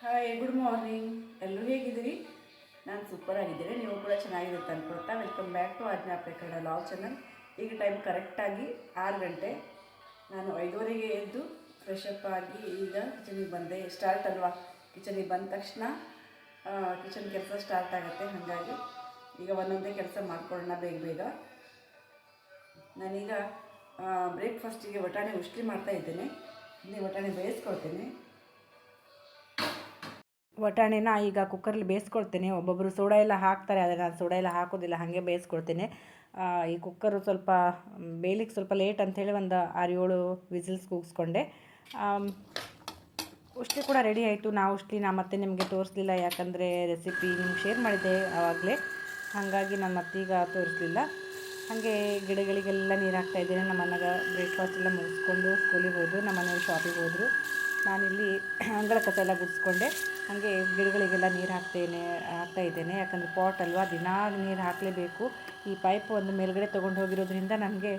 Hi, good morning. ಎಲ್ಲರೂ ಹೇಗಿದ್ದೀರಿ? ನಾನು ಸೂಪರ್ ಆಗಿದ್ದೀನಿ. ನೀವು ಕೂಡ ಚೆನ್ನಾಗಿರುತ್ತೆ ಅನ್ಕೊಳ್ತಾ welcome back to Ajna Kannada log channel. ಈಗ ಟೈಮ್ ಕರೆಕ್ಟಾಗಿ 6 ಗಂಟೆ. ನಾನು 5:30ಗೆ ಎದ್ದು ಫ್ರೆಶಪ್ ಆಗಿ ಈಗ ಕಿಚನಿಗೆ ಬಂದೆ. ಸ್ಟಾರ್ಟ್ ಅಲ್ವಾ, ಕಿಚನಿಗೆ ಬಂದ ತಕ್ಷಣ ಕಿಚನ್ ಕೆಲಸ ಸ್ಟಾರ್ಟ್ ಆಗುತ್ತೆ. ಹಾಗಾಗಿ ಈಗ ಒಂದೊಂದೇ ಕೆಲಸ ಮಾಡ್ಕೊಳ್ಳೋಣ ಬೇಗ ಬೇಗ. ನಾನೀಗ ಬ್ರೇಕ್ಫಾಸ್ಟಿಗೆ ಬಟಾಣಿ ಉಷ್ಟ್ರಿ ಮಾಡ್ತಾ ಇದ್ದೇನೆ. ಬಟಾಣಿ ಬೇಯಿಸ್ಕೊಳ್ತೇನೆ. ವಟಾಣಿನ ಈಗ ಕುಕ್ಕರಲ್ಲಿ ಬೇಯಿಸ್ಕೊಳ್ತೇನೆ. ಒಬ್ಬೊಬ್ಬರು ಸೋಡಾ ಎಲ್ಲ ಹಾಕ್ತಾರೆ, ಆದರೆ ನಾನು ಸೋಡಾ ಎಲ್ಲ ಹಾಕೋದಿಲ್ಲ, ಹಾಗೆ ಬೇಯಿಸ್ಕೊಳ್ತೇನೆ. ಈ ಕುಕ್ಕರು ಸ್ವಲ್ಪ ಬೇಯಲಿಕ್ಕೆ ಸ್ವಲ್ಪ ಲೇಟ್ ಅಂಥೇಳಿ ಒಂದು 6-7 ವಿಸಿಲ್ಸ್ ಕೂಗಿಸ್ಕೊಂಡೆ. ಉಷ್ಟ್ರಿ ಕೂಡ ರೆಡಿ ಆಯಿತು. ಉಷ್ಟ್ರಿ ಮತ್ತೆ ನಿಮಗೆ ತೋರಿಸಲಿಲ್ಲ, ಯಾಕಂದರೆ ರೆಸಿಪಿ ನಿಮ್ಗೆ ಶೇರ್ ಮಾಡಿದ್ದೆ ಆವಾಗಲೇ, ಹಾಗಾಗಿ ನಾನು ಮತ್ತೀಗ ತೋರಿಸಲಿಲ್ಲ. ಹಾಗೆ ಗಿಡಗಳಿಗೆಲ್ಲ ನೀರು ಹಾಕ್ತಾಯಿದ್ದೇನೆ. ನಮ್ಮ ಮನೆಗೆ ಬ್ರೇಕ್ಫಾಸ್ಟ್ ಎಲ್ಲ ಮುಗಿಸ್ಕೊಂಡು ಸ್ಕೂಲಿಗೆ ಹೋದರು, ನಮ್ಮ ಮನೆಯವ್ರು ಶಾಪಿಗೆ ಹೋದರು. ನಾನಿಲ್ಲಿ ಅಂಗಳ ಕಸ ಎಲ್ಲ ಗುಡಿಸ್ಕೊಂಡೆ. ಹಾಗೆ ಗಿಡಗಳಿಗೆಲ್ಲ ನೀರು ಹಾಕ್ತಾಯಿದ್ದೇನೆ. ಯಾಕಂದರೆ ಪಾಟ್ ಅಲ್ವಾ, ದಿನ ನೀರು ಹಾಕಲೇಬೇಕು. ಈ ಪೈಪ್ ಒಂದು ಮೇಲ್ಗಡೆ ತೊಗೊಂಡು ಹೋಗಿರೋದ್ರಿಂದ ನನಗೆ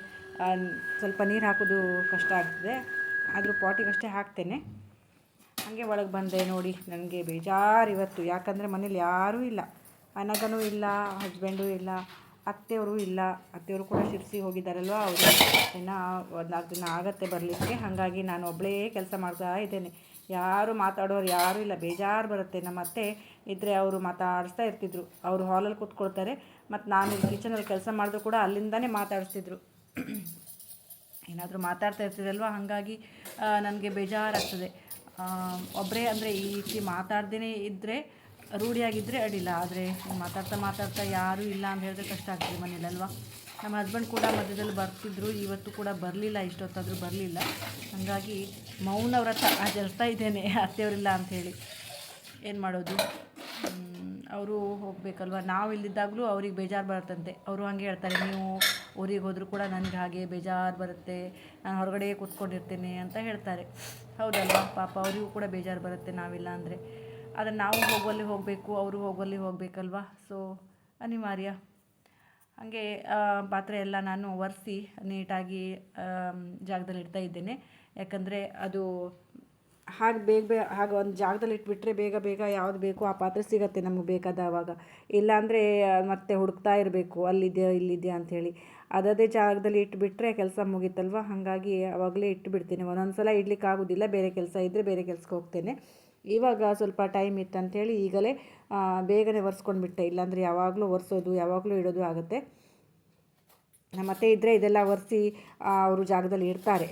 ಸ್ವಲ್ಪ ನೀರು ಹಾಕೋದು ಕಷ್ಟ ಆಗ್ತದೆ. ಆದರೂ ಪಾಟಿಗಷ್ಟೇ ಹಾಕ್ತೇನೆ. ಹಾಗೆ ಒಳಗೆ ಬಂದೆ. ನೋಡಿ, ನನಗೆ ಬೇಜಾರು ಇವತ್ತು, ಯಾಕಂದರೆ ಮನೇಲಿ ಯಾರೂ ಇಲ್ಲ. ಅನಗನೂ ಇಲ್ಲ, ಹಸ್ಬೆಂಡೂ ಇಲ್ಲ, ಅತ್ತೆಯವರು ಇಲ್ಲ. ಅತ್ತೆಯವರು ಕೂಡ ಶಿರ್ಸಿ ಹೋಗಿದ್ದಾರಲ್ವ, ಅವರು ಇನ್ನು 4 ದಿನ ಆಗತ್ತೆ ಬರಲಿಕ್ಕೆ. ಹಾಗಾಗಿ ನಾನು ಒಬ್ಬಳೇ ಕೆಲಸ ಮಾಡ್ತಾ ಇದ್ದೇನೆ. ಯಾರು ಮಾತಾಡೋರು ಯಾರೂ ಇಲ್ಲ, ಬೇಜಾರು ಬರುತ್ತೆ. ನಮ್ಮ ಅತ್ತೆ ಇದ್ದರೆ ಅವರು ಮಾತಾಡಿಸ್ತಾ ಇರ್ತಿದ್ರು. ಅವರು ಹಾಲಲ್ಲಿ ಕೂತ್ಕೊಳ್ತಾರೆ, ಮತ್ತು ನಾನು ಕಿಚನಲ್ಲಿ ಕೆಲಸ ಮಾಡಿದ್ರು ಕೂಡ ಅಲ್ಲಿಂದನೇ ಮಾತಾಡಿಸ್ತಿದ್ರು. ಏನಾದರೂ ಮಾತಾಡ್ತಾ ಇರ್ತಿರಲ್ವ, ಹಾಗಾಗಿ ನನಗೆ ಬೇಜಾರಾಗ್ತದೆ. ಒಬ್ಬರೇ ಅಂದರೆ ಈ ರೀತಿ ಮಾತಾಡ್ದೇ ಇದ್ದರೆ, ರೂಢಿಯಾಗಿದ್ದರೆ ಅಡ್ಡಿಲ್ಲ. ಆದರೆ ಮಾತಾಡ್ತಾ ಯಾರೂ ಇಲ್ಲ ಅಂತ ಹೇಳಿದ್ರೆ ಕಷ್ಟ ಆಗ್ತದೆ ಮನೇಲಲ್ವ. ನಮ್ಮ ಹಸ್ಬೆಂಡ್ ಕೂಡ ಮಧ್ಯದಲ್ಲಿ ಬರ್ತಿದ್ರು, ಇವತ್ತು ಕೂಡ ಬರಲಿಲ್ಲ, ಇಷ್ಟೊತ್ತಾದರೂ ಬರಲಿಲ್ಲ. ಹಾಗಾಗಿ ಮೌನ ವ್ರತ ಆಚರಿಸ್ತಾ ಇದ್ದೇನೆ, ಅತ್ತೆಯವರಿಲ್ಲ ಅಂಥೇಳಿ. ಏನು ಮಾಡೋದು, ಅವರು ಹೋಗಬೇಕಲ್ವ. ನಾವು ಇಲ್ಲಿದ್ದಾಗಲೂ ಅವ್ರಿಗೆ ಬೇಜಾರು ಬರುತ್ತಂತೆ. ಅವರು ಹಾಗೆ ಹೇಳ್ತಾರೆ, ನೀವು ಊರಿಗೆ ಹೋದರೂ ಕೂಡ ನನಗೆ ಹಾಗೆ ಬೇಜಾರು ಬರುತ್ತೆ, ನಾನು ಹೊರಗಡೆ ಕೂತ್ಕೊಂಡಿರ್ತೇನೆ ಅಂತ ಹೇಳ್ತಾರೆ. ಹೌದಲ್ವ, ಪಾಪ ಅವರಿಗೂ ಕೂಡ ಬೇಜಾರು ಬರುತ್ತೆ ನಾವಿಲ್ಲ ಅಂದರೆ. ಆದರೆ ನಾವು ಹೋಗುವಲ್ಲಿ ಹೋಗಬೇಕು, ಅವರು ಹೋಗುವಲ್ಲಿ ಹೋಗಬೇಕಲ್ವ, ಸೊ ಅನಿವಾರ್ಯ. ಹಾಗೆ ಪಾತ್ರೆ ಎಲ್ಲ ನಾನು ಒರೆಸಿ ನೀಟಾಗಿ ಜಾಗದಲ್ಲಿ ಇಡ್ತಾ ಇದ್ದೇನೆ. ಯಾಕಂದರೆ ಅದು ಹಾಗೆ ಒಂದು ಜಾಗದಲ್ಲಿ ಇಟ್ಬಿಟ್ರೆ ಬೇಗ ಬೇಗ ಯಾವುದು ಬೇಕು ಆ ಪಾತ್ರೆ ಸಿಗುತ್ತೆ ನಮಗೆ ಬೇಕಾದವಾಗ. ಇಲ್ಲಾಂದರೆ ಮತ್ತೆ ಹುಡುಕ್ತಾ ಇರಬೇಕು, ಅಲ್ಲಿದೆಯಾ ಇಲ್ಲಿದೆಯಾ ಅಂಥೇಳಿ. ಅದೇ ಜಾಗದಲ್ಲಿ ಇಟ್ಬಿಟ್ರೆ ಕೆಲಸ ಮುಗೀತಲ್ವ. ಹಾಗಾಗಿ ಆವಾಗಲೇ ಇಟ್ಟುಬಿಡ್ತೇನೆ. ಒಂದೊಂದು ಸಲ ಇಡ್ಲಿಕ್ಕೆ ಆಗೋದಿಲ್ಲ, ಬೇರೆ ಕೆಲಸ ಇದ್ದರೆ ಬೇರೆ ಕೆಲಸಕ್ಕೆ ಹೋಗ್ತೇನೆ. ಇವಾಗ ಸ್ವಲ್ಪ ಟೈಮ್ ಇತ್ತು ಅಂಥೇಳಿ ಈಗಲೇ ಬೇಗನೆ ಒರೆಸ್ಕೊಂಡ್ಬಿಟ್ಟೆ. ಇಲ್ಲಾಂದರೆ ಯಾವಾಗಲೂ ಒರೆಸೋದು ಯಾವಾಗಲೂ ಇಡೋದು ಆಗುತ್ತೆ. ನಮ್ಮ ಅತ್ತೆ ಇದ್ದರೆ ಇದೆಲ್ಲ ಒರೆಸಿ ಅವರು ಜಾಗದಲ್ಲಿ ಇಡ್ತಾರೆ.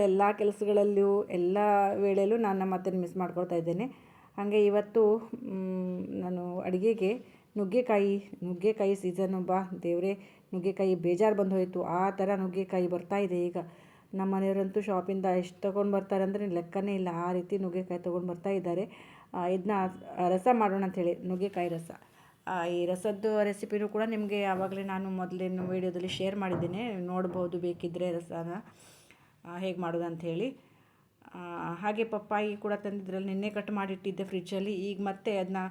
ಎಲ್ಲ ಕೆಲಸಗಳಲ್ಲೂ ಎಲ್ಲ ವೇಳೆಯಲ್ಲೂ ನಾನು ನಮ್ಮ ಅತ್ತೆನ ಮಿಸ್ ಮಾಡ್ಕೊಳ್ತಾ ಇದ್ದೇನೆ. ಹಾಗೆ ಇವತ್ತು ನಾನು ಅಡುಗೆಗೆ ನುಗ್ಗೆಕಾಯಿ ಸೀಸನ್ನು, ಬಾ ದೇವರೇ, ನುಗ್ಗೆಕಾಯಿ ಬೇಜಾರು ಬಂದು ಹೋಯಿತು. ಆ ಥರ ನುಗ್ಗೆಕಾಯಿ ಬರ್ತಾಯಿದೆ ಈಗ. ನಮ್ಮ ಮನೆಯವರಂತೂ ಶಾಪಿಂದ ಎಷ್ಟು ತೊಗೊಂಡು ಬರ್ತಾರೆ ಅಂದರೆ ಲೆಕ್ಕನೇ ಇಲ್ಲ. ಆ ರೀತಿ ನುಗ್ಗೆಕಾಯಿ ತೊಗೊಂಡು ಬರ್ತಾ ಇದ್ದಾರೆ. ಇದನ್ನ ರಸ ಮಾಡೋಣ ಅಂಥೇಳಿ, ನುಗ್ಗೆಕಾಯಿ ರಸ. ಈ ರಸದ್ದು ರೆಸಿಪಿನೂ ಕೂಡ ನಿಮಗೆ ಆವಾಗಲೇ ನಾನು ಮೊದಲಿನ ವೀಡಿಯೋದಲ್ಲಿ ಶೇರ್ ಮಾಡಿದ್ದೇನೆ, ನೋಡ್ಬೋದು ಬೇಕಿದ್ದರೆ ರಸನ ಹೇಗೆ ಮಾಡೋದು ಅಂಥೇಳಿ. ಹಾಗೆ ಪಪ್ಪಾಯಿ ಕೂಡ ತಂದಿದ್ರಲ್ಲಿ ನಿನ್ನೆ ಕಟ್ ಮಾಡಿಟ್ಟಿದ್ದೆ ಫ್ರಿಡ್ಜಲ್ಲಿ. ಈಗ ಮತ್ತೆ ಅದನ್ನ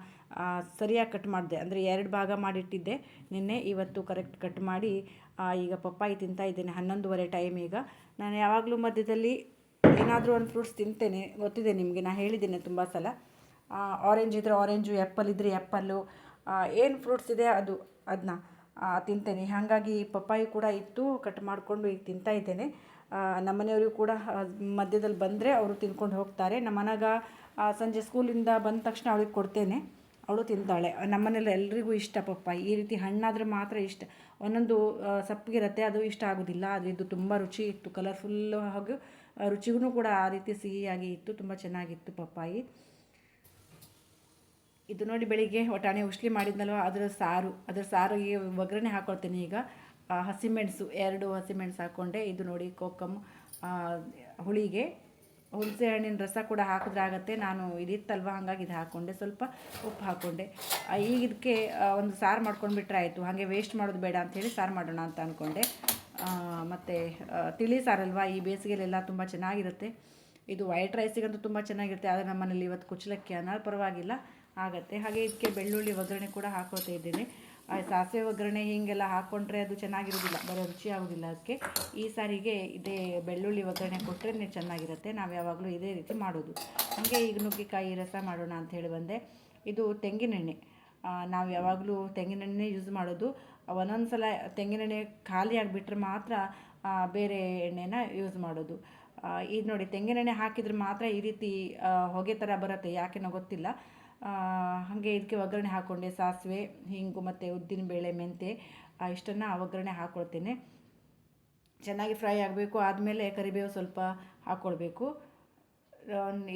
ಸರಿಯಾಗಿ ಕಟ್ ಮಾಡಿದೆ, ಅಂದರೆ 2 ಭಾಗ ಮಾಡಿಟ್ಟಿದ್ದೆ ನಿನ್ನೆ. ಇವತ್ತು ಕರೆಕ್ಟ್ ಕಟ್ ಮಾಡಿ ಈಗ ಪಪ್ಪಾಯಿ ತಿಂತಾ ಇದ್ದೇನೆ. 11:30 ಟೈಮ್ ಈಗ. ನಾನು ಯಾವಾಗಲೂ ಮಧ್ಯದಲ್ಲಿ ಏನಾದರೂ ಒಂದು ಫ್ರೂಟ್ಸ್ ತಿಂತೇನೆ, ಗೊತ್ತಿದೆ ನಿಮಗೆ, ನಾನು ಹೇಳಿದ್ದೇನೆ ತುಂಬ ಸಲ. ಆರೆಂಜ್ ಇದ್ದರೆ ಆರೆಂಜು, ಆ್ಯಪಲ್ ಇದ್ದರೆ ಆ್ಯಪಲ್ಲು, ಏನು ಫ್ರೂಟ್ಸ್ ಇದೆ ಅದನ್ನ ತಿಂತೇನೆ. ಹಾಗಾಗಿ ಪಪ್ಪಾಯಿ ಕೂಡ ಇತ್ತು, ಕಟ್ ಮಾಡಿಕೊಂಡು ಈಗ ತಿಂತಾ ಇದ್ದೇನೆ. ನಮ್ಮನೆಯವರು ಕೂಡ ಮಧ್ಯದಲ್ಲಿ ಬಂದರೆ ಅವರು ತಿನ್ಕೊಂಡು ಹೋಗ್ತಾರೆ. ನಮ್ಮ ಮನೆಗೆ ಸಂಜೆ ಸ್ಕೂಲಿಂದ ಬಂದ ತಕ್ಷಣ ಅವಳಿಗೆ ಕೊಡ್ತೇನೆ, ಅವಳು ತಿಂತಾಳೆ. ನಮ್ಮನೇಲಿ ಎಲ್ರಿಗೂ ಇಷ್ಟ ಪಪ್ಪಾಯಿ. ಈ ರೀತಿ ಹಣ್ಣಾದರೆ ಮಾತ್ರ ಇಷ್ಟ. ಒಂದೊಂದು ಸಪ್ಪಗಿರುತ್ತೆ, ಅದು ಇಷ್ಟ ಆಗೋದಿಲ್ಲ. ಆದರೆ ಇದು ತುಂಬ ರುಚಿ ಇತ್ತು, ಕಲರ್ಫುಲ್ಲು, ಹಾಗೂ ರುಚಿಗೂ ಕೂಡ ಆ ರೀತಿ ಸಿಹಿಯಾಗಿ ಇತ್ತು. ತುಂಬ ಚೆನ್ನಾಗಿತ್ತು ಪಪ್ಪಾಯಿ. ಇದು ನೋಡಿ, ಬೆಳಿಗ್ಗೆ ವಟಾಣಿ ಉಸ್ಲಿ ಮಾಡಿದ್ನಲ್ವ, ಅದರ ಸಾರಿಗೆ ಒಗ್ಗರಣೆ ಹಾಕ್ಕೊಳ್ತೇನೆ ಈಗ. ಹಸಿಮೆಣಸು 2 ಹಸಿಮೆಣಸು ಹಾಕ್ಕೊಂಡೆ. ಇದು ನೋಡಿ ಕೋಕಮ್, ಹುಳಿಗೆ ಹುಣಸೆ ಹಣ್ಣಿನ ರಸ ಕೂಡ ಹಾಕಿದ್ರೆ ಆಗುತ್ತೆ. ನಾನು ಇದಿತ್ತಲ್ವ, ಹಾಗಾಗಿ ಇದು ಹಾಕ್ಕೊಂಡೆ. ಸ್ವಲ್ಪ ಉಪ್ಪು ಹಾಕ್ಕೊಂಡೆ. ಈಗ ಇದಕ್ಕೆ ಒಂದು ಸಾರು ಮಾಡ್ಕೊಂಡ್ಬಿಟ್ರೆ ಆಯಿತು. ಹಾಗೆ ವೇಸ್ಟ್ ಮಾಡೋದು ಬೇಡ ಅಂಥೇಳಿ ಸಾರು ಮಾಡೋಣ ಅಂತ ಅಂದ್ಕೊಂಡೆ. ಮತ್ತು ತಿಳಿ ಸಾರಲ್ವ, ಈ ಬೇಸಿಗೆಲೆಲ್ಲ ತುಂಬ ಚೆನ್ನಾಗಿರುತ್ತೆ. ಇದು ವೈಟ್ ರೈಸಿಗಂತೂ ತುಂಬ ಚೆನ್ನಾಗಿರುತ್ತೆ. ಆದರೆ ನಮ್ಮನೇಲಿ ಇವತ್ತು ಕುಚ್ಚಲಕ್ಕಿ ಅನ್ನೋ ಪರವಾಗಿಲ್ಲ, ಆಗುತ್ತೆ. ಹಾಗೆ ಇದಕ್ಕೆ ಬೆಳ್ಳುಳ್ಳಿ ಒಗ್ಗರಣೆ ಕೂಡ ಹಾಕೋತಾ ಇದ್ದೇನೆ. ಸಾಸಿವೆ ಒಗ್ಗರಣೆ ಹೀಗೆಲ್ಲ ಹಾಕ್ಕೊಂಡ್ರೆ ಅದು ಚೆನ್ನಾಗಿರೋದಿಲ್ಲ, ಬರೋ ರುಚಿ ಆಗೋದಿಲ್ಲ. ಅದಕ್ಕೆ ಈ ಸಾರಿಗೆ ಇದೇ ಬೆಳ್ಳುಳ್ಳಿ ಒಗ್ಗರಣೆ ಕೊಟ್ಟರೆ ಚೆನ್ನಾಗಿರುತ್ತೆ. ನಾವು ಯಾವಾಗಲೂ ಇದೇ ರೀತಿ ಮಾಡೋದು. ಹಾಗೆ ಈಗ ನುಗ್ಗೆಕಾಯಿ ರಸ ಮಾಡೋಣ ಅಂತ ಹೇಳಿ ಬಂದೆ. ಇದು ತೆಂಗಿನೆಣ್ಣೆ, ನಾವು ಯಾವಾಗಲೂ ತೆಂಗಿನೆಣ್ಣೆ ಯೂಸ್ ಮಾಡೋದು. ಒಂದೊಂದು ಸಲ ತೆಂಗಿನೆಣ್ಣೆ ಖಾಲಿ ಆಗಿಬಿಟ್ರೆ ಮಾತ್ರ ಬೇರೆ ಎಣ್ಣೆನ ಯೂಸ್ ಮಾಡೋದು. ಇದು ನೋಡಿ, ತೆಂಗಿನೆಣ್ಣೆ ಹಾಕಿದರೆ ಮಾತ್ರ ಈ ರೀತಿ ಹೊಗೆ ಥರ ಬರುತ್ತೆ, ಯಾಕೆನೋ ಗೊತ್ತಿಲ್ಲ. ಹಾಗೆ ಇದಕ್ಕೆ ಒಗ್ಗರಣೆ ಹಾಕ್ಕೊಂಡೆ. ಸಾಸಿವೆ, ಹಿಂಗು ಮತ್ತು ಉದ್ದಿನಬೇಳೆ, ಮೆಂತೆ ಇಷ್ಟನ್ನು ಒಗ್ಗರಣೆ ಹಾಕ್ಕೊಳ್ತೇನೆ. ಚೆನ್ನಾಗಿ ಫ್ರೈ ಆಗಬೇಕು. ಆದಮೇಲೆ ಕರಿಬೇವು ಸ್ವಲ್ಪ ಹಾಕ್ಕೊಳ್ಬೇಕು.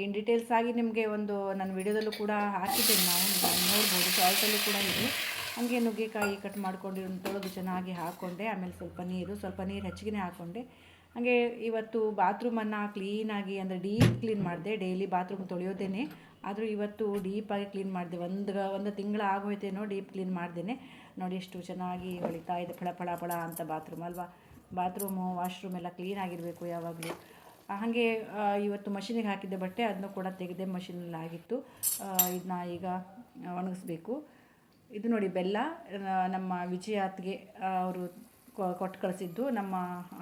ಇನ್ ಡೀಟೇಲ್ಸ್ ಆಗಿ ನಿಮಗೆ ಒಂದು ನನ್ನ ವಿಡಿಯೋದಲ್ಲೂ ಕೂಡ ಹಾಕಿದ್ದೇನೆ, ನಾವು ನೋಡ್ಬೋದು, ಶಾರ್ಟಲ್ಲೂ ಕೂಡ ಇದೆ. ಹಾಗೆ ನುಗ್ಗೆಕಾಯಿ ಕಟ್ ಮಾಡ್ಕೊಂಡು ತೊಳೆದು ಚೆನ್ನಾಗಿ ಹಾಕ್ಕೊಂಡೆ. ಆಮೇಲೆ ಸ್ವಲ್ಪ ನೀರು ಹೆಚ್ಚಿಗೆ ಹಾಕ್ಕೊಂಡೆ. ಹಾಗೆ ಇವತ್ತು ಬಾತ್ರೂಮನ್ನು ಕ್ಲೀನಾಗಿ, ಅಂದರೆ ಡೀಪ್ ಕ್ಲೀನ್ ಮಾಡಿದೆ. ಡೈಲಿ ಬಾತ್ರೂಮ್ ತೊಳೆಯೋದೇನೆ, ಆದರೂ ಇವತ್ತು ಡೀಪಾಗಿ ಕ್ಲೀನ್ ಮಾಡಿದೆ. ಒಂದು ತಿಂಗಳು ಆಗೋಯ್ತೇನೋ ಡೀಪ್ ಕ್ಲೀನ್ ಮಾಡ್ದೇನೆ. ನೋಡಿ ಎಷ್ಟು ಚೆನ್ನಾಗಿ ಹೊಳಿತಾ ಇದೆ, ಫಳ ಫಳ ಫಳ ಅಂತ ಬಾತ್ರೂಮ್ ಅಲ್ವಾ. ಬಾತ್ರೂಮು ವಾಶ್ರೂಮ್ ಎಲ್ಲ ಕ್ಲೀನಾಗಿರಬೇಕು ಯಾವಾಗಲೂ. ಹಾಗೆ ಇವತ್ತು ಮಷಿನಿಗೆ ಹಾಕಿದ್ದೆ ಬಟ್ಟೆ, ಅದನ್ನು ಕೂಡ ತೆಗೆದೆ, ಮಷಿನಲ್ಲಿ ಆಗಿತ್ತು. ಇದನ್ನ ಈಗ ಒಣಗಿಸ್ಬೇಕು. ಇದು ನೋಡಿ ಬೆಲ್ಲ, ನಮ್ಮ ವಿಜಯ ಅತ್ತಿಗೆ ಅವರು ಕೊಟ್ಟು ಕಳಿಸಿದ್ದು. ನಮ್ಮ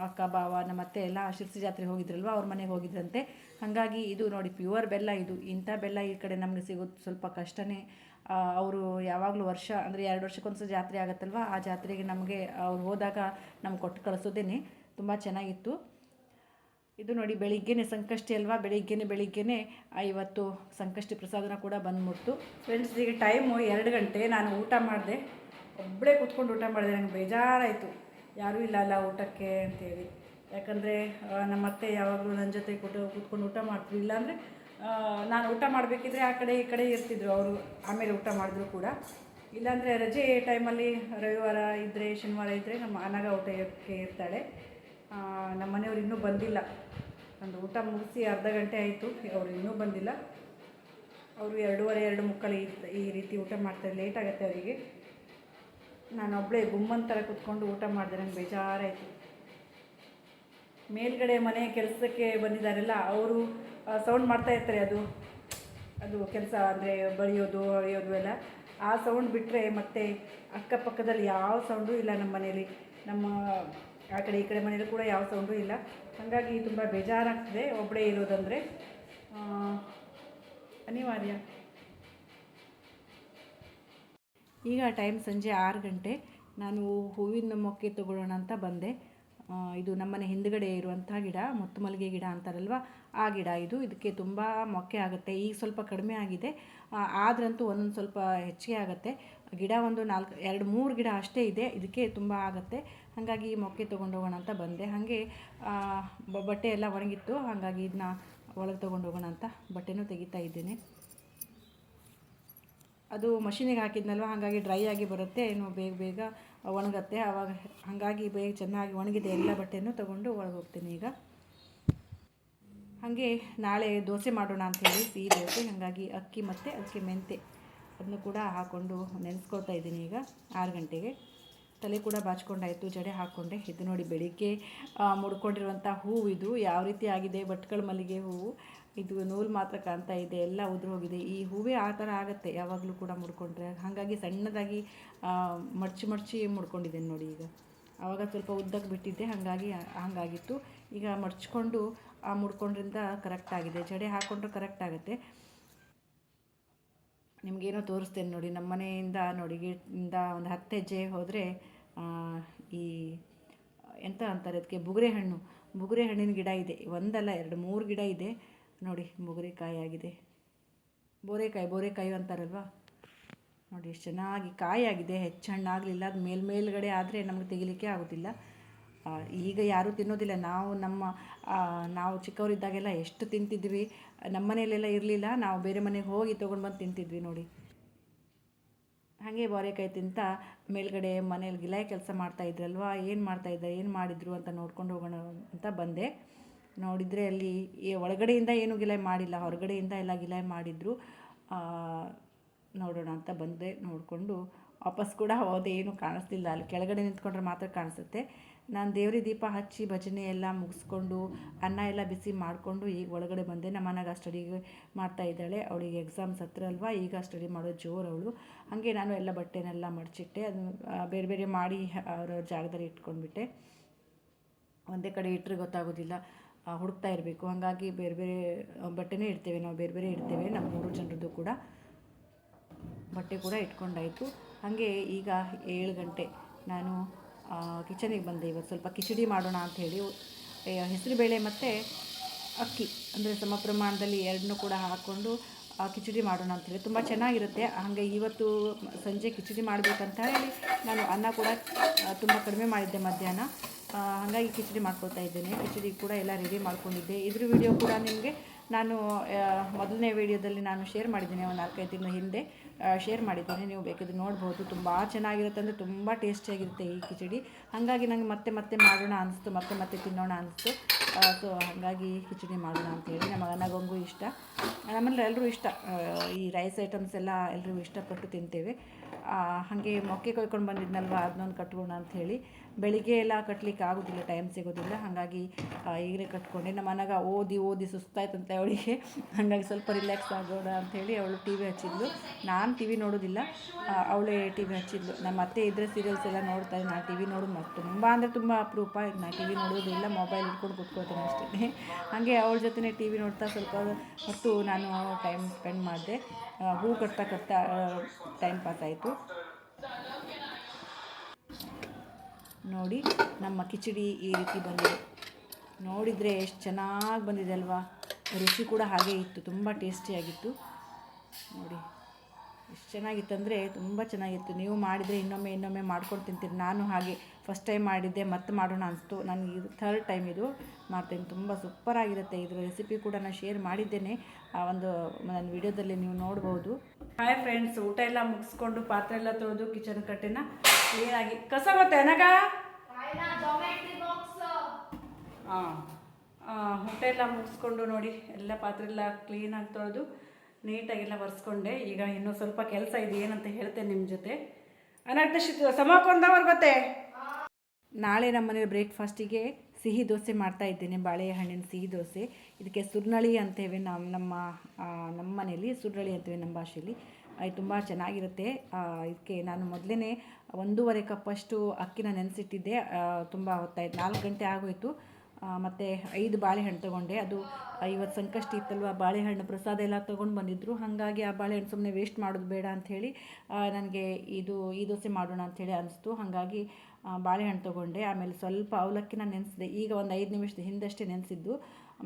ಅಕ್ಕ ಬಾವ ನಮ್ಮ ಅತ್ತೆ ಎಲ್ಲ ಶಿರ್ಸಿ ಜಾತ್ರೆಗೆ ಹೋಗಿದ್ರಲ್ವ, ಅವ್ರ ಮನೆಗೆ ಹೋಗಿದ್ರಂತೆ. ಹಾಗಾಗಿ ಇದು ನೋಡಿ ಪ್ಯೂರ್ ಬೆಲ್ಲ. ಇಂಥ ಬೆಲ್ಲ ಈ ಕಡೆ ನಮಗೆ ಸಿಗೋದು ಸ್ವಲ್ಪ ಕಷ್ಟನೇ. ಅವರು ಯಾವಾಗಲೂ ವರ್ಷ, ಅಂದರೆ 2 ವರ್ಷಕ್ಕೊಂದ್ಸಲ ಜಾತ್ರೆ ಆಗುತ್ತಲ್ವ, ಆ ಜಾತ್ರೆಗೆ ನಮಗೆ ಅವ್ರು ಹೋದಾಗ ನಮ್ಗೆ ಕೊಟ್ಟು ಕಳಿಸೋದೇನೆ. ತುಂಬ ಚೆನ್ನಾಗಿತ್ತು. ಇದು ನೋಡಿ ಬೆಳಿಗ್ಗೆನೇ ಸಂಕಷ್ಟಿ ಅಲ್ವಾ, ಬೆಳಿಗ್ಗೆನೇ ಇವತ್ತು ಸಂಕಷ್ಟಿ ಪ್ರಸಾದನ ಕೂಡ ಬಂದ್ಬಿಡ್ತು. ಫ್ರೆಂಡ್ಸ್, ಈಗ ಟೈಮು 2 ಗಂಟೆ. ನಾನು ಊಟ ಮಾಡಿದೆ, ಒಬ್ಬಳೇ ಕೂತ್ಕೊಂಡು ಊಟ ಮಾಡಿದೆ. ನನಗೆ ಬೇಜಾರಾಯಿತು, ಯಾರೂ ಇಲ್ಲ ಅಲ್ಲ ಊಟಕ್ಕೆ ಅಂತೇಳಿ. ಯಾಕಂದರೆ ನಮ್ಮ ಅತ್ತೆ ಯಾವಾಗಲೂ ನನ್ನ ಜೊತೆ ಕೂತ್ಕೊಂಡು ಊಟ ಮಾಡ್ತಿದ್ರು. ಇಲ್ಲಾಂದರೆ ನಾನು ಊಟ ಮಾಡಬೇಕಿದ್ರೆ ಆ ಕಡೆ ಈ ಕಡೆ ಇರ್ತಿದ್ರು ಅವರು, ಆಮೇಲೆ ಊಟ ಮಾಡಿದ್ರು ಕೂಡ. ಇಲ್ಲಾಂದರೆ ರಜೆ ಟೈಮಲ್ಲಿ ರವಿವಾರ ಇದ್ದರೆ, ಶನಿವಾರ ಇದ್ದರೆ ನಮ್ಮ ಅನಗ ಊಟಕ್ಕೆ ಇರ್ತಾಳೆ. ನಮ್ಮ ಮನೆಯವ್ರು ಇನ್ನೂ ಬಂದಿಲ್ಲ. ಒಂದು ಊಟ ಮುಗಿಸಿ ಅರ್ಧ ಗಂಟೆ ಆಯಿತು, ಅವರು ಇನ್ನೂ ಬಂದಿಲ್ಲ. ಅವರು 2:15 2:45 ಈ ರೀತಿ ಊಟ ಮಾಡ್ತಾರೆ, ಲೇಟ್ ಆಗುತ್ತೆ ಅವರಿಗೆ. ನಾನು ಒಬ್ಬಳೇ ಗುಮ್ಮನ್ ಥರ ಕೂತ್ಕೊಂಡು ಊಟ ಮಾಡಿದೆ. ನನಗೆ ಬೇಜಾರಾಯಿತು. ಮೇಲ್ಗಡೆ ಮನೆ ಕೆಲಸಕ್ಕೆ ಬಂದಿದ್ದಾರಲ್ಲ, ಅವರು ಸೌಂಡ್ ಮಾಡ್ತಾ ಇರ್ತಾರೆ. ಅದು ಕೆಲಸ ಅಂದರೆ ಬಳಿಯೋದು ಅಳಿಯೋದು ಎಲ್ಲ. ಆ ಸೌಂಡ್ ಬಿಟ್ಟರೆ ಮತ್ತೆ ಅಕ್ಕಪಕ್ಕದಲ್ಲಿ ಯಾವ ಸೌಂಡು ಇಲ್ಲ ನಮ್ಮ ಮನೇಲಿ. ನಮ್ಮ ಆ ಕಡೆ ಈ ಕಡೆ ಮನೇಲಿ ಕೂಡ ಯಾವ ಸೌಂಡು ಇಲ್ಲ. ಹಾಗಾಗಿ ತುಂಬ ಬೇಜಾರಾಗ್ತದೆ ಒಬ್ಬಳೇ ಇರೋದಂದರೆ, ಅನಿವಾರ್ಯ. ಈಗ ಟೈಮ್ ಸಂಜೆ 6 ಗಂಟೆ. ನಾನು ಹೂವಿನ ಮೊಕ್ಕೆ ತೊಗೊಳ್ಳೋಣ ಅಂತ ಬಂದೆ. ಇದು ನಮ್ಮನೆ ಹಿಂದುಗಡೆ ಇರುವಂಥ ಗಿಡ, ಮುತ್ತು ಮಲ್ಲಿಗೆ ಗಿಡ ಅಂತಾರಲ್ವ, ಆ ಗಿಡ ಇದು. ಇದಕ್ಕೆ ತುಂಬ ಮೊಕ್ಕೆ ಆಗುತ್ತೆ. ಈಗ ಸ್ವಲ್ಪ ಕಡಿಮೆ ಆಗಿದೆ, ಆದ್ರಂತೂ ಒಂದೊಂದು ಸ್ವಲ್ಪ ಹೆಚ್ಚಿಗೆ ಆಗುತ್ತೆ. ಗಿಡ ಒಂದು 2-3 ಗಿಡ ಅಷ್ಟೇ ಇದೆ, ಇದಕ್ಕೆ ತುಂಬ ಆಗುತ್ತೆ. ಹಾಗಾಗಿ ಮೊಕ್ಕೆ ತೊಗೊಂಡೋಗೋಣ ಅಂತ ಬಂದೆ. ಹಾಗೆ ಬಟ್ಟೆ ಎಲ್ಲ ಒಣಗಿತ್ತು, ಹಾಗಾಗಿ ಇದನ್ನ ಒಳಗೆ ತೊಗೊಂಡೋಗೋಣ ಅಂತ ಬಟ್ಟೆನೂ ತೆಗಿತಾ ಇದ್ದೇನೆ. ಅದು ಮಷೀನಿಗೆ ಹಾಕಿದ್ನಲ್ವ, ಹಾಗಾಗಿ ಡ್ರೈ ಆಗಿ ಬರುತ್ತೆ, ಏನು ಬೇಗ ಒಣಗುತ್ತೆ ಆವಾಗ. ಹಾಗಾಗಿ ಬೇಗ ಚೆನ್ನಾಗಿ ಒಣಗಿದೆ ಎಲ್ಲ ಬಟ್ಟೆನೂ ತೊಗೊಂಡು ಒಳಗೆ ಹೋಗ್ತೀನಿ ಈಗ. ಹಾಗೆ ನಾಳೆ ದೋಸೆ ಮಾಡೋಣ ಅಂಥೇಳಿ, ಸಿಹಿ ದೋಸೆ. ಹಾಗಾಗಿ ಅಕ್ಕಿ ಮತ್ತು ಅದಕ್ಕೆ ಮೆಂತೆ ಅದನ್ನು ಕೂಡ ಹಾಕ್ಕೊಂಡು ನೆನೆಸ್ಕೊಳ್ತಾ ಇದ್ದೀನಿ. ಈಗ 6 ಗಂಟೆಗೆ ತಲೆ ಕೂಡ ಬಾಚ್ಕೊಂಡಾಯಿತು, ಜಡೆ ಹಾಕ್ಕೊಂಡೆ. ಇದು ನೋಡಿ ಬೆಳಿಗ್ಗೆ ಮುಡ್ಕೊಂಡಿರುವಂಥ ಹೂವು. ಇದು ಯಾವ ರೀತಿ ಆಗಿದೆ, ಭಟ್ಕಳ ಮಲ್ಲಿಗೆ ಹೂವು. ಇದು ನೂಲು ಮಾತ್ರ ಕಾಣ್ತಾ ಇದೆ, ಎಲ್ಲ ಉದುರು ಹೋಗಿದೆ. ಈ ಹೂವೇ ಆ ಥರ ಆಗುತ್ತೆ ಯಾವಾಗಲೂ ಕೂಡ ಮುಡ್ಕೊಂಡ್ರೆ. ಹಾಗಾಗಿ ಸಣ್ಣದಾಗಿ ಮಡ್ಚಿ ಮುಡ್ಕೊಂಡಿದ್ದೇನೆ ನೋಡಿ. ಈಗ ಆವಾಗ ಸ್ವಲ್ಪ ಉದ್ದಕ್ಕೆ ಬಿಟ್ಟಿದ್ದೆ, ಹಾಗಾಗಿತ್ತು. ಈಗ ಮಡ್ಚ್ಕೊಂಡು ಮುಡ್ಕೊಂಡ್ರಿಂದ ಕರೆಕ್ಟಾಗಿದೆ. ಜಡೆ ಹಾಕ್ಕೊಂಡ್ರೆ ಕರೆಕ್ಟ್ ಆಗುತ್ತೆ. ನಿಮಗೇನೋ ತೋರಿಸ್ತೇನೆ ನೋಡಿ. ನಮ್ಮ ಮನೆಯಿಂದ ನೋಡಿ, ಗೇಟಿಂದ ಒಂದು 10 ಹೆಜ್ಜೆ ಹೋದರೆ ಈ ಎಂತ ಅಂತಾರೆ ಅದಕ್ಕೆ, ಬುಗುರೆ ಹಣ್ಣಿನ ಗಿಡ ಇದೆ. ಒಂದಲ್ಲ 2-3 ಗಿಡ ಇದೆ ನೋಡಿ. ಬುಗುರೆಕಾಯಿ ಆಗಿದೆ, ಬೋರೆಕಾಯಿ ಅಂತಾರಲ್ವ. ನೋಡಿ ಎಷ್ಟು ಚೆನ್ನಾಗಿ ಕಾಯಿ ಆಗಿದೆ. ಹೆಚ್ಚು ಹಣ್ಣಾಗಲಿಲ್ಲ. ಅದು ಮೇಲ್ಗಡೆ ಆದರೆ ನಮಗೆ ತೆಗಿಲಿಕ್ಕೆ ಆಗೋದಿಲ್ಲ. ಈಗ ಯಾರೂ ತಿನ್ನೋದಿಲ್ಲ. ನಾವು ಚಿಕ್ಕವರಿದ್ದಾಗೆಲ್ಲ ಎಷ್ಟು ತಿಂತಿದ್ವಿ. ನಮ್ಮ ಮನೆಯಲ್ಲೆಲ್ಲ ಇರಲಿಲ್ಲ, ನಾವು ಬೇರೆ ಮನೆಗೆ ಹೋಗಿ ತೊಗೊಂಡು ಬಂದು ತಿಂತಿದ್ವಿ ನೋಡಿ. ಹಾಗೆ ಬೋರೆಕಾಯಿ ತಿಂತ ಮೇಲ್ಗಡೆ ಮನೇಲಿ ಗಿಲಾಯಿ ಕೆಲಸ ಮಾಡ್ತಾಯಿದ್ರಲ್ವ, ಏನು ಮಾಡಿದ್ರು ಅಂತ ನೋಡ್ಕೊಂಡು ಹೋಗೋಣ ಅಂತ ಬಂದೆ. ನೋಡಿದರೆ ಅಲ್ಲಿ ಒಳಗಡೆಯಿಂದ ಏನು ಗಿಲಾಯಿ ಮಾಡಿಲ್ಲ, ಹೊರಗಡೆಯಿಂದ ಎಲ್ಲ ಗಿಲಾಯಿ ಮಾಡಿದರು. ನೋಡೋಣ ಅಂತ ಬಂದೆ. ನೋಡಿಕೊಂಡು ವಾಪಸ್ ಕೂಡ ಹೋದೆ, ಏನೂ ಕಾಣಿಸ್ಲಿಲ್ಲ. ಅಲ್ಲಿ ಕೆಳಗಡೆ ನಿಂತ್ಕೊಂಡ್ರೆ ಮಾತ್ರ ಕಾಣಿಸುತ್ತೆ. ನಾನು ದೇವ್ರಿಗೆ ದೀಪ ಹಚ್ಚಿ ಭಜನೆ ಎಲ್ಲ ಮುಗಿಸ್ಕೊಂಡು ಅನ್ನ ಎಲ್ಲ ಬಿಸಿ ಮಾಡಿಕೊಂಡು ಈಗ ಒಳಗಡೆ ಬಂದೆ. ನಮ್ಮ ಮನೆಗೆ ಸ್ಟಡಿ ಮಾಡ್ತಾ ಇದ್ದಾಳೆ, ಅವಳಿಗೆ ಎಕ್ಸಾಮ್ಸ್ ಹತ್ರ ಅಲ್ವಾ, ಈಗ ಸ್ಟಡಿ ಮಾಡೋದು ಜೋರು ಅವಳು. ಹಾಗೆ ನಾನು ಎಲ್ಲ ಬಟ್ಟೆನೆಲ್ಲ ಮಡಚಿಟ್ಟೆ, ಅದನ್ನು ಬೇರೆ ಬೇರೆ ಮಾಡಿ ಅವರ ಜಾಗದಲ್ಲಿ ಇಟ್ಕೊಂಡ್ಬಿಟ್ಟೆ. ಒಂದೇ ಕಡೆ ಇಟ್ಟರೆ ಗೊತ್ತಾಗೋದಿಲ್ಲ, ಹುಡುಕ್ತಾ ಇರಬೇಕು. ಹಾಗಾಗಿ ಬೇರೆ ಬೇರೆ ಬಟ್ಟೆನೇ ಇಡ್ತೇವೆ ನಾವು, ಬೇರೆ ಬೇರೆ ಇಡ್ತೇವೆ. ನಮ್ಮ 3 ಜನರದ್ದು ಕೂಡ ಬಟ್ಟೆ ಕೂಡ ಇಟ್ಕೊಂಡಾಯಿತು. ಹಾಗೆ ಈಗ 7 ಗಂಟೆ ನಾನು ಕಿಚನಿಗೆ ಬಂದೆ. ಇವತ್ತು ಸ್ವಲ್ಪ ಕಿಚಡಿ ಮಾಡೋಣ ಅಂಥೇಳಿ ಹೆಸರುಬೇಳೆ ಮತ್ತು ಅಕ್ಕಿ ಅಂದರೆ ಸಮ ಪ್ರಮಾಣದಲ್ಲಿ ಎರಡನ್ನೂ ಕೂಡ ಹಾಕ್ಕೊಂಡು ಕಿಚಡಿ ಮಾಡೋಣ ಅಂಥೇಳಿ ತುಂಬ ಚೆನ್ನಾಗಿರುತ್ತೆ. ಹಾಗೆ ಇವತ್ತು ಸಂಜೆ ಕಿಚಡಿ ಮಾಡಬೇಕಂತ ಹೇಳಿ ನಾನು ಅನ್ನ ಕೂಡ ತುಂಬ ಕಡಿಮೆ ಮಾಡಿದ್ದೆ ಮಧ್ಯಾಹ್ನ. ಹಾಗಾಗಿ ಕಿಚಡಿ ಮಾಡ್ಕೊಳ್ತಾ ಇದ್ದೇನೆ. ಕಿಚಡಿ ಕೂಡ ಎಲ್ಲ ರೆಡಿ ಮಾಡ್ಕೊಂಡಿದ್ದೆ. ಇದ್ರ ವಿಡಿಯೋ ಕೂಡ ನಿಮಗೆ ನಾನು ಮೊದಲನೇ ವಿಡಿಯೋದಲ್ಲಿ ನಾನು ಶೇರ್ ಮಾಡಿದ್ದೀನಿ, ಒಂದು 4-5 ದಿನ ಹಿಂದೆ ಶೇರ್ ಮಾಡಿದ್ದೀನಿ. ನೀವು ಬೇಕಿದ್ರೆ ನೋಡ್ಬೋದು. ತುಂಬ ಚೆನ್ನಾಗಿರುತ್ತೆ, ಅಂದರೆ ತುಂಬ ಟೇಸ್ಟಿಯಾಗಿರುತ್ತೆ ಈ ಕಿಚಡಿ. ಹಾಗಾಗಿ ನನಗೆ ಮತ್ತೆ ಮತ್ತೆ ಮಾಡೋಣ ಅನಿಸ್ತು, ಮತ್ತೆ ಮತ್ತೆ ತಿನ್ನೋಣ ಅನಿಸ್ತು. ಸೊ ಹಾಗಾಗಿ ಕಿಚಡಿ ಮಾಡೋಣ ಅಂಥೇಳಿ. ನಮ್ಮ ಮಗನಿಗೂ ಇಷ್ಟ, ನಮ್ಮಲ್ಲಿ ಎಲ್ಲರೂ ಇಷ್ಟ. ಈ ರೈಸ್ ಐಟಮ್ಸ್ ಎಲ್ಲ ಎಲ್ರಿಗೂ ಇಷ್ಟಪಟ್ಟು ತಿಂತೇವೆ. ಹಾಗೆ ಮೊಕ್ಕೆ ಕೊಯ್ಕೊಂಡು ಬಂದಿದ್ನಲ್ವ, ಅದನ್ನೊಂದು ಕಟ್ಕೋಣ ಅಂಥೇಳಿ. ಬೆಳಿಗ್ಗೆ ಎಲ್ಲ ಕಟ್ಲಿಕ್ಕೆ ಆಗೋದಿಲ್ಲ, ಟೈಮ್ ಸಿಗೋದಿಲ್ಲ. ಹಾಗಾಗಿ ಈಗಲೇ ಕಟ್ಕೊಂಡೆ. ನಮ್ಮ ಮನೆಗೆ ಓದಿ ಸುಸ್ತಾಯ್ತಂತೆ ಅವಳಿಗೆ. ಹಾಗಾಗಿ ಸ್ವಲ್ಪ ರಿಲ್ಯಾಕ್ಸ್ ಆಗೋಣ ಅಂಥೇಳಿ ಅವಳು ಟಿ ವಿ ಹಚ್ಚಿದ್ಲು. ನಾನು ಟಿ ವಿ ನೋಡೋದಿಲ್ಲ, ಅವಳೇ ಟಿ ವಿ ಹಚ್ಚಿದ್ಲು. ನಮ್ಮ ಅತ್ತೆ ಇದ್ದರೆ ಸೀರಿಯಲ್ಸ್ ಎಲ್ಲ ನೋಡ್ತಾರೆ, ನಾನು ಟಿ ವಿ ನೋಡೋದು ತುಂಬ ಅಂದರೆ ತುಂಬ ಅಪರೂಪ. ನಾನು ಟಿ ವಿ ನೋಡೋದಿಲ್ಲ, ಮೊಬೈಲ್ ಇಟ್ಕೊಂಡು ಕೂತ್ಕೊಳ್ತೇನೆ ಅಷ್ಟೇ. ಹಾಗೆ ಅವಳ ಜೊತೆ ಟಿ ವಿ ನೋಡ್ತಾ ಸ್ವಲ್ಪ ಹೊತ್ತು ನಾನು ಟೈಮ್ ಸ್ಪೆಂಡ್ ಮಾಡಿದೆ. ಹೂ ಕಟ್ತಾ ಟೈಮ್ ಪಾಸ್ ಆಯಿತು. ನೋಡಿ ನಮ್ಮ ಕಿಚಡಿ ಈ ರೀತಿ ಬಂದಿದೆ. ನೋಡಿದರೆ ಎಷ್ಟು ಚೆನ್ನಾಗಿ ಬಂದಿದೆ ಅಲ್ವಾ. ರುಚಿ ಕೂಡ ಹಾಗೇ ಇತ್ತು, ತುಂಬ ಟೇಸ್ಟಿಯಾಗಿತ್ತು. ನೋಡಿ ಎಷ್ಟು ಚೆನ್ನಾಗಿತ್ತು ಅಂದರೆ ತುಂಬ ಚೆನ್ನಾಗಿತ್ತು. ನೀವು ಮಾಡಿದರೆ ಇನ್ನೊಮ್ಮೆ ಮಾಡ್ಕೊಂಡು ತಿಂತೀರಿ. ನಾನು ಹಾಗೆ ಫಸ್ಟ್ ಟೈಮ್ ಮಾಡಿದ್ದೆ, ಮತ್ತೆ ಮಾಡೋಣ ಅನಿಸ್ತು. ನನಗೆ ಇದು 3rd ಟೈಮ್ ಇದು ಮಾಡ್ತೇನೆ. ತುಂಬ ಸೂಪರಾಗಿರುತ್ತೆ. ಇದರ ರೆಸಿಪಿ ಕೂಡ ನಾನು ಶೇರ್ ಮಾಡಿದ್ದೇನೆ, ಒಂದು ನನ್ನ ವಿಡಿಯೋದಲ್ಲಿ ನೀವು ನೋಡ್ಬೋದು. ಹಾಯ್ ಫ್ರೆಂಡ್ಸ್, ಊಟ ಎಲ್ಲ ಮುಗಿಸ್ಕೊಂಡು ಪಾತ್ರೆ ಎಲ್ಲ ತೊಳೆದು ಕಿಚನ್ ಕಟ್ಟೆನ ಕ್ಲೀನಾಗಿ ಕಸ ಗೊತ್ತೆ ನನಗ. ಊಟ ಎಲ್ಲ ಮುಗಿಸ್ಕೊಂಡು ನೋಡಿ, ಎಲ್ಲ ಪಾತ್ರೆ ಎಲ್ಲ ಕ್ಲೀನಾಗಿ ತೊಳೆದು ನೀಟಾಗೆಲ್ಲ ಒರೆಸ್ಕೊಂಡೆ. ಈಗ ಇನ್ನೂ ಸ್ವಲ್ಪ ಕೆಲಸ ಇದೆ, ಏನಂತ ಹೇಳ್ತೇನೆ ನಿಮ್ಮ ಜೊತೆ. ಅನರ್ಥ ಸಮಕೊಂಡವ್ರು ಗೊತ್ತೇ. ನಾಳೆ ನಮ್ಮ ಮನೇಲಿ ಬ್ರೇಕ್ಫಾಸ್ಟಿಗೆ ಸಿಹಿ ದೋಸೆ ಮಾಡ್ತಾ ಇದ್ದೇನೆ, ಬಾಳೆಹಣ್ಣಿನ ಸಿಹಿ ದೋಸೆ. ಇದಕ್ಕೆ ಸುರ್ನಳಿ ಅಂತೇವೆ ನಮ್ಮ ಮನೇಲಿ, ಸುರ್ನಳಿ ಅಂತೇವೆ ನಮ್ಮ ಭಾಷೆಯಲ್ಲಿ. ಇದು ತುಂಬ ಚೆನ್ನಾಗಿರುತ್ತೆ. ಇದಕ್ಕೆ ನಾನು ಮೊದಲೇ 1.5 ಕಪ್ಪಷ್ಟು ಅಕ್ಕಿನ ನೆನೆಸಿಟ್ಟಿದ್ದೆ. ತುಂಬ ಹೊತ್ತಾಯ್ತು, 4 ಗಂಟೆ ಆಗೋಯಿತು. ಮತ್ತು 5 ಬಾಳೆಹಣ್ಣು ತೊಗೊಂಡೆ. ಅದು ಇವತ್ತು ಸಂಕಷ್ಟಿ ಇತ್ತಲ್ವ, ಬಾಳೆಹಣ್ಣು ಪ್ರಸಾದ ಎಲ್ಲ ತೊಗೊಂಡು ಬಂದಿದ್ದರು. ಹಾಗಾಗಿ ಆ ಬಾಳೆಹಣ್ಣು ಸುಮ್ಮನೆ ವೇಸ್ಟ್ ಮಾಡೋದು ಬೇಡ ಅಂಥೇಳಿ ನನಗೆ ಈ ದೋಸೆ ಮಾಡೋಣ ಅಂಥೇಳಿ ಅನಿಸ್ತು. ಹಾಗಾಗಿ ಬಾಳೆಹಣ್ಣು ತೊಗೊಂಡೆ. ಆಮೇಲೆ ಸ್ವಲ್ಪ ಅವಲಕ್ಕಿನ ನೆನೆಸಿದೆ, ಈಗ ಒಂದು 5 ನಿಮಿಷದ ಹಿಂದಷ್ಟೇ ನೆನೆಸಿದ್ದು.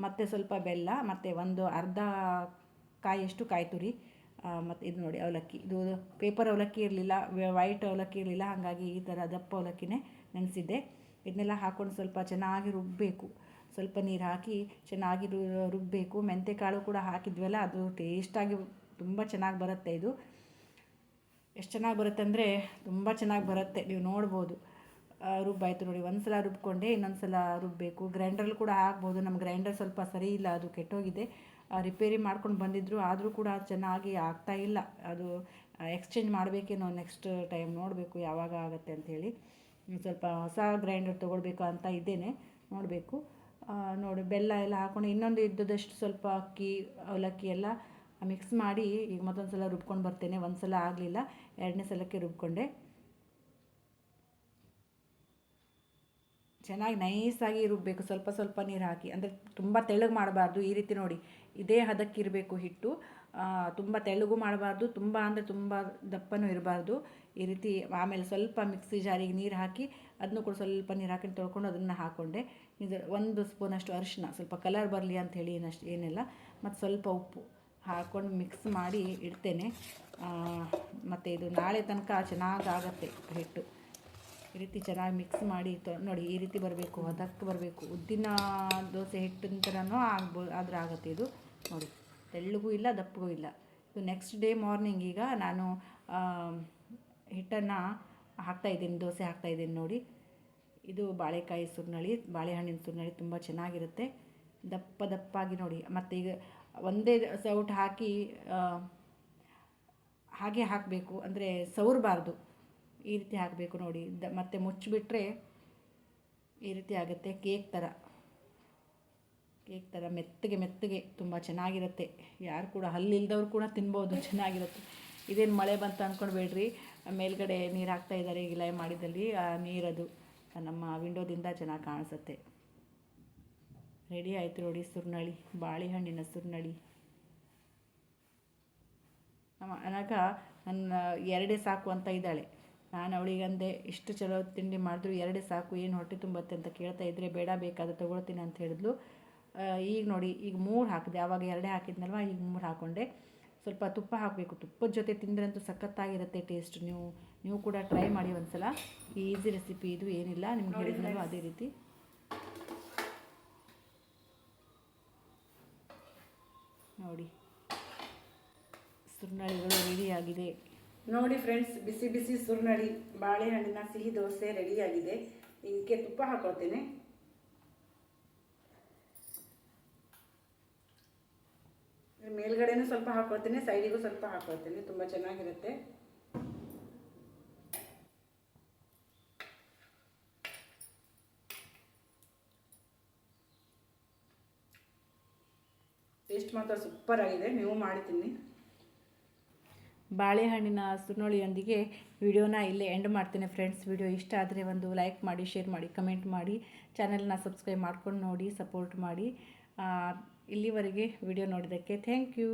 ಮತ್ತು ಸ್ವಲ್ಪ ಬೆಲ್ಲ, ಮತ್ತು ಒಂದು ಅರ್ಧ ಕಾಯಿಯಷ್ಟು ಕಾಯಿ ತುರಿ, ಮತ್ತು ಇದು ನೋಡಿ ಅವಲಕ್ಕಿ. ಇದು ಪೇಪರ್ ಅವಲಕ್ಕಿ ಇರಲಿಲ್ಲ, ವೈಟ್ ಅವಲಕ್ಕಿ ಇರಲಿಲ್ಲ. ಹಾಗಾಗಿ ಈ ಥರ ದಪ್ಪ ಅವಲಕ್ಕಿನೇ ನೆನೆಸಿದ್ದೆ. ಇದನ್ನೆಲ್ಲ ಹಾಕ್ಕೊಂಡು ಸ್ವಲ್ಪ ಚೆನ್ನಾಗಿ ರುಬ್ಬಬೇಕು. ಸ್ವಲ್ಪ ನೀರು ಹಾಕಿ ಚೆನ್ನಾಗಿ ರುಬ್ಬಬೇಕು. ಮೆಂತ್ಯಕಾಳು ಕೂಡ ಹಾಕಿದ್ವಲ್ಲ, ಅದು ಟೇಸ್ಟಾಗಿ ತುಂಬ ಚೆನ್ನಾಗಿ ಬರುತ್ತೆ. ಇದು ಎಷ್ಟು ಚೆನ್ನಾಗಿ ಬರುತ್ತೆ ಅಂದರೆ ತುಂಬ ಚೆನ್ನಾಗಿ ಬರುತ್ತೆ, ನೀವು ನೋಡ್ಬೋದು. ರುಬ್ಬಾಯಿತು ನೋಡಿ. ಒಂದು ಸಲ ರುಬ್ಕೊಂಡೆ, ಇನ್ನೊಂದು ಸಲ ರುಬ್ಬಬೇಕು. ಗ್ರೈಂಡ್ರಲ್ಲಿ ಕೂಡ ಹಾಕ್ಬೋದು. ನಮ್ಮ ಗ್ರೈಂಡರ್ ಸ್ವಲ್ಪ ಸರಿ ಇಲ್ಲ, ಅದು ಕೆಟ್ಟೋಗಿದೆ. ರಿಪೇರಿ ಮಾಡ್ಕೊಂಡು ಬಂದಿದ್ದರು, ಆದರೂ ಕೂಡ ಚೆನ್ನಾಗಿ ಆಗ್ತಾಯಿಲ್ಲ. ಅದು ಎಕ್ಸ್ಚೇಂಜ್ ಮಾಡಬೇಕೇನೋ ನೆಕ್ಸ್ಟ್ ಟೈಮ್, ನೋಡಬೇಕು ಯಾವಾಗ ಆಗುತ್ತೆ ಅಂಥೇಳಿ. ಸ್ವಲ್ಪ ಹೊಸ ಗ್ರೈಂಡರ್ ತೊಗೊಳ್ಬೇಕು ಅಂತ ಇದ್ದೇನೆ, ನೋಡಬೇಕು. ನೋಡಿ ಬೆಲ್ಲ ಎಲ್ಲ ಹಾಕ್ಕೊಂಡು ಇನ್ನೊಂದು ಇದ್ದದಷ್ಟು ಸ್ವಲ್ಪ ಅಕ್ಕಿ ಅವಲಕ್ಕಿ ಎಲ್ಲ ಮಿಕ್ಸ್ ಮಾಡಿ ಈಗ ಮತ್ತೊಂದು ಸಲ ರುಬ್ಕೊಂಡು ಬರ್ತೇನೆ. ಒಂದು ಸಲ ಆಗಲಿಲ್ಲ, 2ನೇ ಸಲಕ್ಕೆ ರುಬ್ಕೊಂಡೆ. ಚೆನ್ನಾಗಿ ನೈಸಾಗಿ ರುಬ್ಬಬೇಕು, ಸ್ವಲ್ಪ ಸ್ವಲ್ಪ ನೀರು ಹಾಕಿ. ಅಂದರೆ ತುಂಬ ತೆಳ್ಳಗೆ ಮಾಡಬಾರ್ದು. ಈ ರೀತಿ ನೋಡಿ, ಇದೇ ಹದಕ್ಕಿರಬೇಕು ಹಿಟ್ಟು. ತುಂಬ ತೆಳ್ಳಗೂ ಮಾಡಬಾರ್ದು, ತುಂಬ ಅಂದರೆ ತುಂಬ ದಪ್ಪನೂ ಇರಬಾರ್ದು. ಈ ರೀತಿ. ಆಮೇಲೆ ಸ್ವಲ್ಪ ಮಿಕ್ಸಿ ಜಾರಿಗೆ ನೀರು ಹಾಕಿ, ಅದನ್ನು ಕೂಡ ಸ್ವಲ್ಪ ನೀರು ಹಾಕಿ ತೊಳ್ಕೊಂಡು ಅದನ್ನು ಹಾಕ್ಕೊಂಡೆ. ಇದು 1 ಸ್ಪೂನಷ್ಟು ಅರಿಶಿನ, ಸ್ವಲ್ಪ ಕಲರ್ ಬರಲಿ ಅಂಥೇಳಿ ಏನಿಲ್ಲ. ಮತ್ತು ಸ್ವಲ್ಪ ಉಪ್ಪು ಹಾಕ್ಕೊಂಡು ಮಿಕ್ಸ್ ಮಾಡಿ ಇಡ್ತೇನೆ. ಮತ್ತು ಇದು ನಾಳೆ ತನಕ ಚೆನ್ನಾಗಾಗತ್ತೆ ಹಿಟ್ಟು. ಈ ರೀತಿ ಚೆನ್ನಾಗಿ ಮಿಕ್ಸ್ ಮಾಡಿ ನೋಡಿ, ಈ ರೀತಿ ಬರಬೇಕು, ಅದಕ್ಕೆ ಬರಬೇಕು. ಉದ್ದಿನ ದೋಸೆ ಹಿಟ್ಟಿನ ಥರನೂ ಆದ್ರೆ ಆಗುತ್ತೆ ಇದು. ನೋಡಿ, ತೆಳ್ಳಗೂ ಇಲ್ಲ ದಪ್ಪಗೂ ಇಲ್ಲ. ಇದು ನೆಕ್ಸ್ಟ್ ಡೇ ಮಾರ್ನಿಂಗ್ ಈಗ ನಾನು ಹಿಟ್ಟನ್ನು ಹಾಕ್ತಾಯಿದ್ದೀನಿ, ದೋಸೆ ಹಾಕ್ತಾಯಿದ್ದೀನಿ ನೋಡಿ. ಇದು ಬಾಳೆಕಾಯಿ ಸುರ್ನಳಿ, ಬಾಳೆಹಣ್ಣಿನ ಸುರ್ನಳಿ ತುಂಬ ಚೆನ್ನಾಗಿರುತ್ತೆ, ದಪ್ಪಾಗಿ ನೋಡಿ. ಮತ್ತು ಈಗ ಒಂದೇ ಸೌಟ್ ಹಾಕಿ ಹಾಗೆ ಹಾಕಬೇಕು, ಅಂದರೆ ಸವರಬಾರ್ದು. ಈ ರೀತಿ ಹಾಕಬೇಕು ನೋಡಿ. ಮತ್ತು ಮುಚ್ಚಿಬಿಟ್ರೆ ಈ ರೀತಿ ಆಗುತ್ತೆ. ಕೇಕ್ ಥರ ಮೆತ್ತಗೆ ತುಂಬ ಚೆನ್ನಾಗಿರುತ್ತೆ. ಯಾರು ಕೂಡ ಹಲ್ಲಿಲ್ದವ್ರು ಕೂಡ ತಿನ್ಬೋದು, ಚೆನ್ನಾಗಿರುತ್ತೆ. ಇದೇನು ಮಳೆ ಬಂತು ಅಂದ್ಕೊಳ್ಬೇಡ್ರಿ, ಮೇಲ್ಗಡೆ ನೀರು ಹಾಕ್ತಾ ಇದ್ದಾರೆ ಗಿಲಾಯಿ ಮಾಡಿದಲ್ಲಿ. ಆ ನೀರದು ನಮ್ಮ ವಿಂಡೋದಿಂದ ಚೆನ್ನಾಗಿ ಕಾಣಿಸುತ್ತೆ. ರೆಡಿ ಆಯಿತು ನೋಡಿ ಸುರ್ನಳಿ, ಬಾಳೆಹಣ್ಣಿನ ಸುರ್ನಳಿ. ಅನಕ ನನ್ನ 2 ಸಾಕು ಅಂತ ಇದ್ದಾಳೆ. ನಾನು ಅವಳಿಗಂದೆ ಇಷ್ಟು ಚಲೋ ತಿಂಡಿ ಮಾಡಿದ್ರು 2 ಸಾಕು, ಏನು ಹೊಟ್ಟೆ ತುಂಬತ್ತೆ ಅಂತ ಕೇಳ್ತಾ ಇದ್ದರೆ ಬೇಡ ಬೇಕಾದ್ರೆ ತೊಗೊಳ್ತೀನಿ ಅಂತ ಹೇಳಿದ್ಲು. ಈಗ ನೋಡಿ, ಈಗ 3 ಹಾಕಿದೆ. ಆವಾಗ 2 ಹಾಕಿದ್ನಲ್ವ, ಈಗ 3 ಹಾಕ್ಕೊಂಡೆ. ಸ್ವಲ್ಪ ತುಪ್ಪ ಹಾಕಬೇಕು. ತುಪ್ಪದ ಜೊತೆ ತಿಂದ್ರಂತೂ ಸಖತ್ತಾಗಿರುತ್ತೆ ಟೇಸ್ಟ್. ನೀವು ಕೂಡ ಟ್ರೈ ಮಾಡಿ ಒಂದ್ಸಲ. ಈಸಿ ರೆಸಿಪಿ ಇದು, ಏನಿಲ್ಲ, ನಿಮ್ಗೆ ಹೇಳಿದ್ನಲ್ವ ಅದೇ ರೀತಿ. ನೋಡಿ ಸುರ್ನಳಿಗಳು ರೆಡಿಯಾಗಿದೆ. ನೋಡಿ ಫ್ರೆಂಡ್ಸ್, ಬಿಸಿ ಬಿಸಿ ಸುರ್ನಳಿ ಬಾಳೆಹಣ್ಣಿನ ಸಿಹಿ ದೋಸೆ ರೆಡಿಯಾಗಿದೆ. ಇದಕ್ಕೆ ತುಪ್ಪ ಹಾಕೊಳ್ತೇನೆ. ಮೇಲ್ಗಡೆನೂ ಸ್ವಲ್ಪ ಹಾಕೊಳ್ತೇನೆ, ಸೈಡಿಗೂ ಸ್ವಲ್ಪ ಹಾಕೊಳ್ತೇನೆ. ತುಂಬ ಚೆನ್ನಾಗಿರುತ್ತೆ. ಟೇಸ್ಟ್ ಮಾತ್ರ ಸೂಪರ್ ಆಗಿದೆ. ನೀವು ಮಾಡಿ ತಿನ್ನಿ. ಬಾಳೆಹಣ್ಣಿನ ಸುರ್ನಳಿಯೊಂದಿಗೆ ವಿಡಿಯೋನ ಇಲ್ಲೇ ಎಂಡ್ ಮಾಡ್ತೇನೆ ಫ್ರೆಂಡ್ಸ್. ವಿಡಿಯೋ ಇಷ್ಟ ಆದರೆ ಒಂದು ಲೈಕ್ ಮಾಡಿ, ಶೇರ್ ಮಾಡಿ, ಕಮೆಂಟ್ ಮಾಡಿ, ಚಾನೆಲ್ನ ಸಬ್ಸ್ಕ್ರೈಬ್ ಮಾಡ್ಕೊಂಡು ನೋಡಿ, ಸಪೋರ್ಟ್ ಮಾಡಿ. ಇಲ್ಲಿವರೆಗೆ ವಿಡಿಯೋ ನೋಡಿದ್ದಕ್ಕೆ ಥ್ಯಾಂಕ್ ಯು.